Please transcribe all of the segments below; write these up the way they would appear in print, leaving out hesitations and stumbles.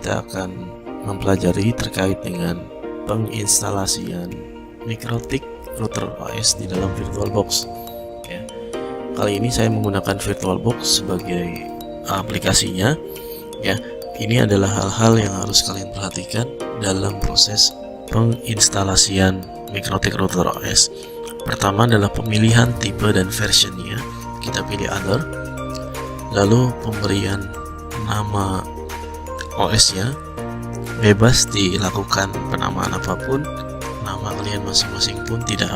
kita akan mempelajari terkait dengan penginstalasian MikroTik Router OS di dalam VirtualBox. Ya. Kali ini saya menggunakan VirtualBox sebagai aplikasinya. Ya, ini adalah hal-hal yang harus kalian perhatikan dalam proses penginstalasian MikroTik Router OS. Pertama adalah pemilihan tipe dan versionnya. Kita pilih Other. Lalu pemberian nama OS-nya bebas dilakukan penamaan apapun, nama kalian masing-masing pun tidak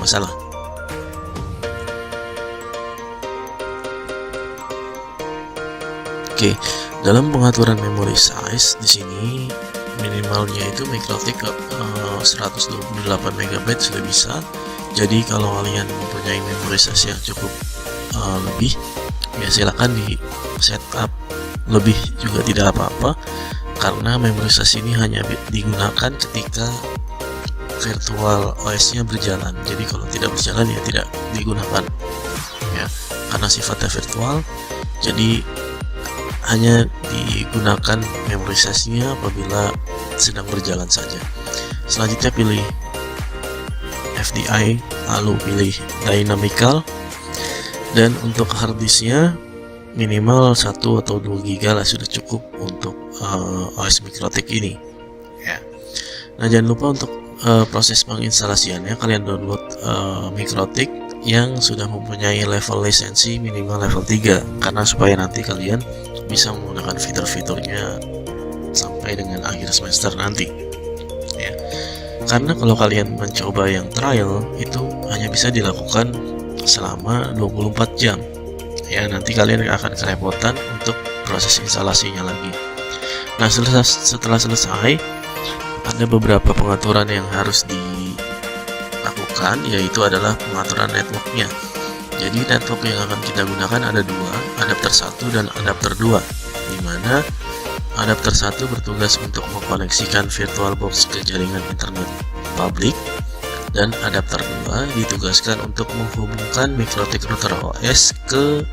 masalah. Oke, dalam pengaturan memory size di sini minimalnya itu MikroTik 128 MB sudah bisa. Jadi kalau kalian mempunyai memory size yang cukup lebih, ya silakan di setup lebih juga tidak apa-apa, karena memory size ini hanya digunakan ketika virtual OS nya berjalan. Jadi kalau tidak berjalan ya tidak digunakan ya, karena sifatnya virtual, jadi hanya digunakan memory size nya apabila sedang berjalan saja. Selanjutnya pilih FDI, lalu pilih Dynamical, dan untuk harddisknya minimal 1 atau 2 GB lah sudah cukup untuk OS MikroTik ini ya. Nah, jangan lupa untuk proses penginstalasiannya kalian download MikroTik yang sudah mempunyai level lisensi minimal level 3, karena supaya nanti kalian bisa menggunakan fitur-fiturnya sampai dengan akhir semester nanti ya. Karena kalau kalian mencoba yang trial itu hanya bisa dilakukan selama 24 jam ya, nanti kalian akan kerepotan untuk proses instalasinya lagi. Nah, setelah selesai ada beberapa pengaturan yang harus dilakukan, yaitu adalah pengaturan networknya. Jadi network yang akan kita gunakan ada dua, adapter 1 dan adapter 2, dimana adapter 1 bertugas untuk mengkoneksikan VirtualBox ke jaringan internet publik, dan adapter 2 ditugaskan untuk menghubungkan MikroTik Router OS ke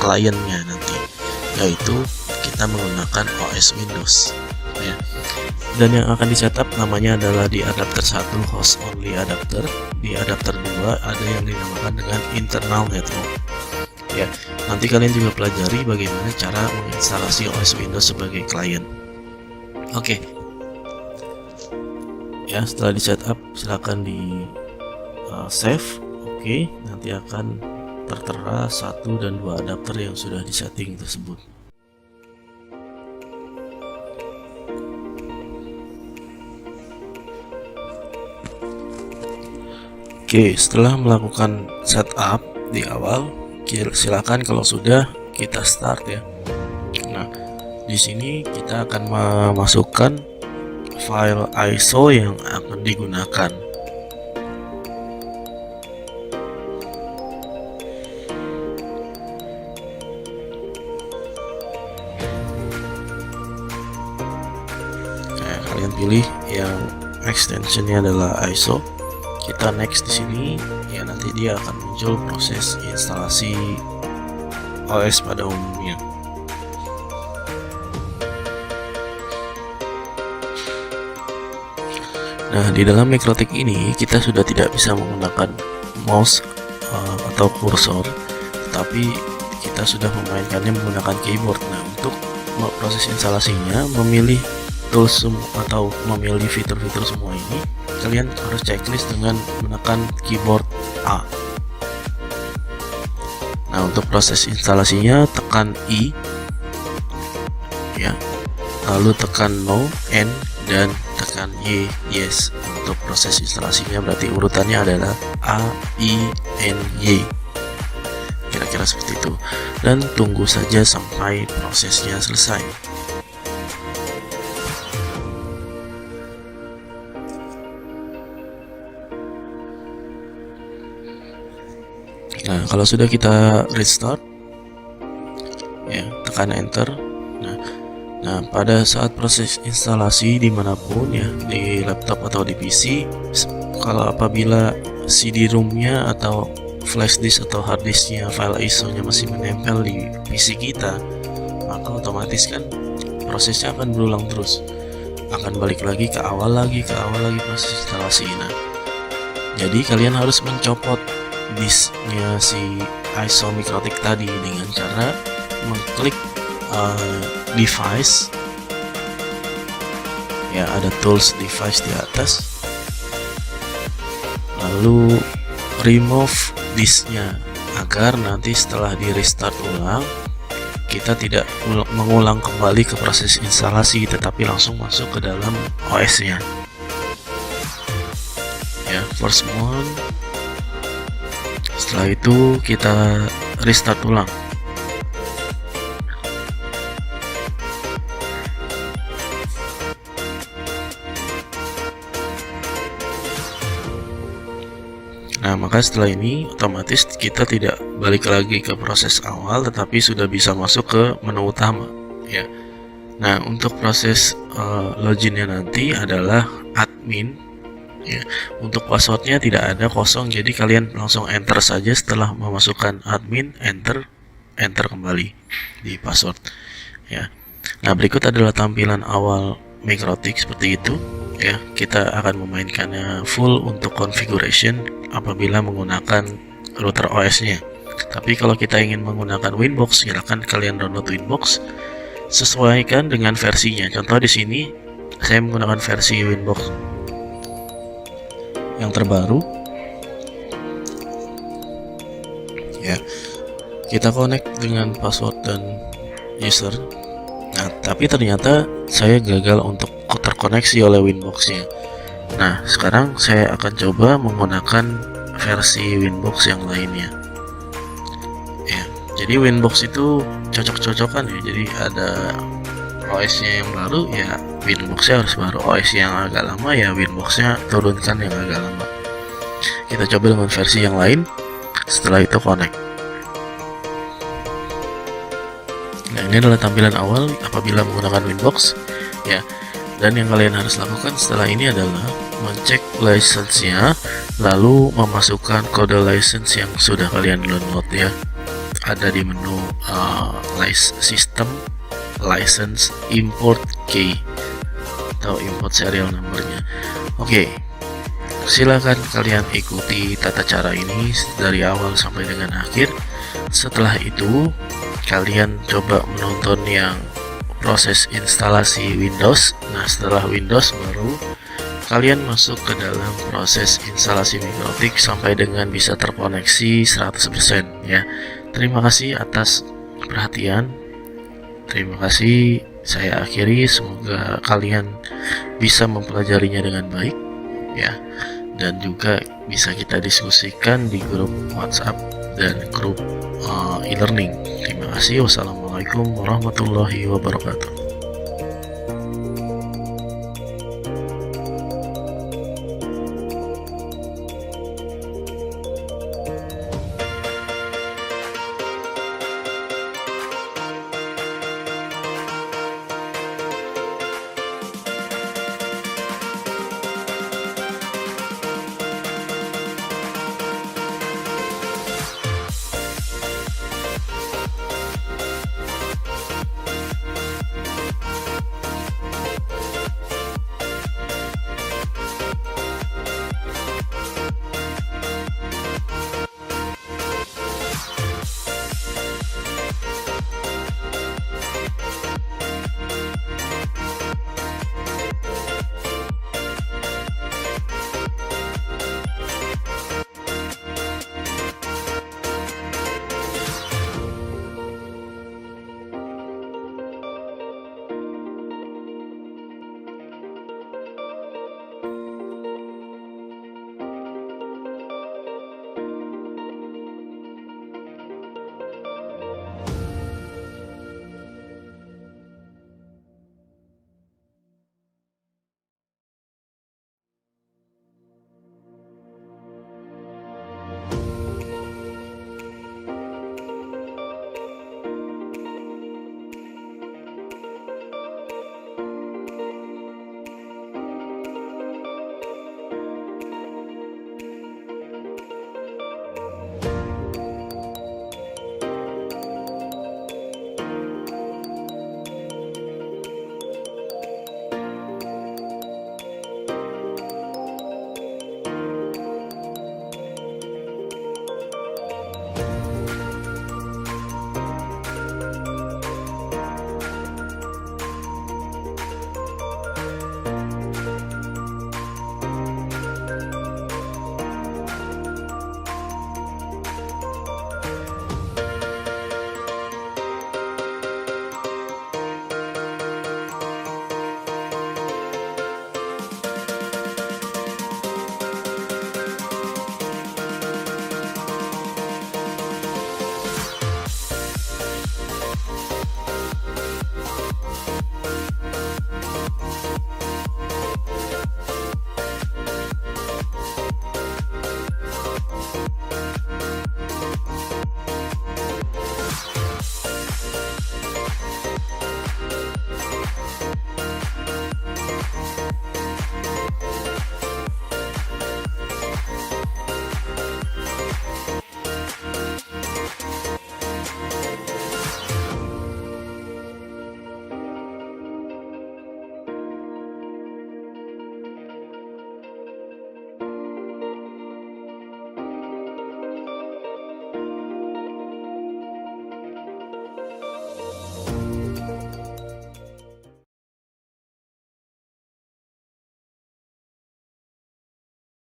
kliennya nanti, yaitu kita menggunakan OS Windows ya. Dan yang akan di-setup namanya adalah di adapter 1 host only adapter, di adapter 2 ada yang dinamakan dengan internal network ya. Nanti kalian juga pelajari bagaimana cara menginstalasi OS Windows sebagai klien. Oke. Ya, setelah di setup silakan di save. Oke, nanti akan tertera 1 dan 2 adapter yang sudah disetting tersebut. Oke, setelah melakukan setup di awal, silakan kalau sudah kita start ya. Nah, di sini kita akan memasukkan file ISO yang akan digunakan. Kalian pilih yang extensionnya adalah ISO. Kita next di sini ya, nanti dia akan muncul proses instalasi OS pada umumnya. Nah, di dalam MikroTik ini kita sudah tidak bisa menggunakan mouse atau kursor, tetapi kita sudah memainkannya menggunakan keyboard. Nah, untuk proses instalasinya, memilih tools atau memilih fitur-fitur semua ini, kalian harus checklist dengan menekan keyboard A. Nah, untuk proses instalasinya tekan I ya, lalu tekan No, N, dan tekan Y, yes. Untuk proses instalasinya berarti urutannya adalah A, I, N, Y, kira-kira seperti itu, dan tunggu saja sampai prosesnya selesai. Nah, kalau sudah kita restart ya, tekan enter. Nah, pada saat proses instalasi dimanapun ya, di laptop atau di PC, kalau apabila CD-ROM-nya atau flash disk atau hard disk-nya, file ISO-nya masih menempel di PC kita, maka otomatis kan prosesnya akan berulang terus, akan balik lagi ke awal lagi proses instalasi. Nah, jadi kalian harus mencopot disknya si ISO Mikrotik tadi dengan cara mengklik device, ya ada tools device di atas, lalu remove disknya, agar nanti setelah di restart ulang kita tidak mengulang kembali ke proses instalasi, tetapi langsung masuk ke dalam OS nya ya. First mode, setelah itu kita restart ulang. Nah, maka setelah ini otomatis kita tidak balik lagi ke proses awal, tetapi sudah bisa masuk ke menu utama ya. Nah, untuk proses loginnya nanti adalah admin ya. Untuk passwordnya tidak ada, kosong, jadi kalian langsung enter saja. Setelah memasukkan admin, enter kembali di password ya. Nah, berikut adalah tampilan awal Mikrotik seperti itu ya. Kita akan memainkannya full untuk configuration apabila menggunakan router OS-nya. Tapi kalau kita ingin menggunakan Winbox, silakan kalian download Winbox, sesuaikan dengan versinya. Contoh di sini saya menggunakan versi Winbox yang terbaru. Ya, kita connect dengan password dan user. Nah, tapi ternyata saya gagal untuk terkoneksi oleh Winbox-nya. Nah, sekarang saya akan coba menggunakan versi Winbox yang lainnya. Ya, jadi Winbox itu cocok-cocokan ya. Jadi ada OS-nya yang baru ya, Winbox-nya harus baru. OS yang agak lama ya, Winbox-nya turunkan yang agak lama. Kita coba dengan versi yang lain. Setelah itu connect. Nah, ini adalah tampilan awal apabila menggunakan Winbox ya. Dan yang kalian harus lakukan setelah ini adalah mengecek license-nya, lalu memasukkan kode license yang sudah kalian download ya. Ada di menu System License Import Key atau import serial numbernya. Oke, silakan kalian ikuti tata cara ini dari awal sampai dengan akhir. Setelah itu kalian coba menonton yang proses instalasi Windows. Nah, setelah Windows baru kalian masuk ke dalam proses instalasi Mikrotik sampai dengan bisa terkoneksi 100% ya. Terima kasih atas perhatian. Terima kasih. Saya akhiri, semoga kalian bisa mempelajarinya dengan baik ya, dan juga bisa kita diskusikan di grup WhatsApp dan grup e-learning. Terima kasih. Wassalamualaikum warahmatullahi wabarakatuh.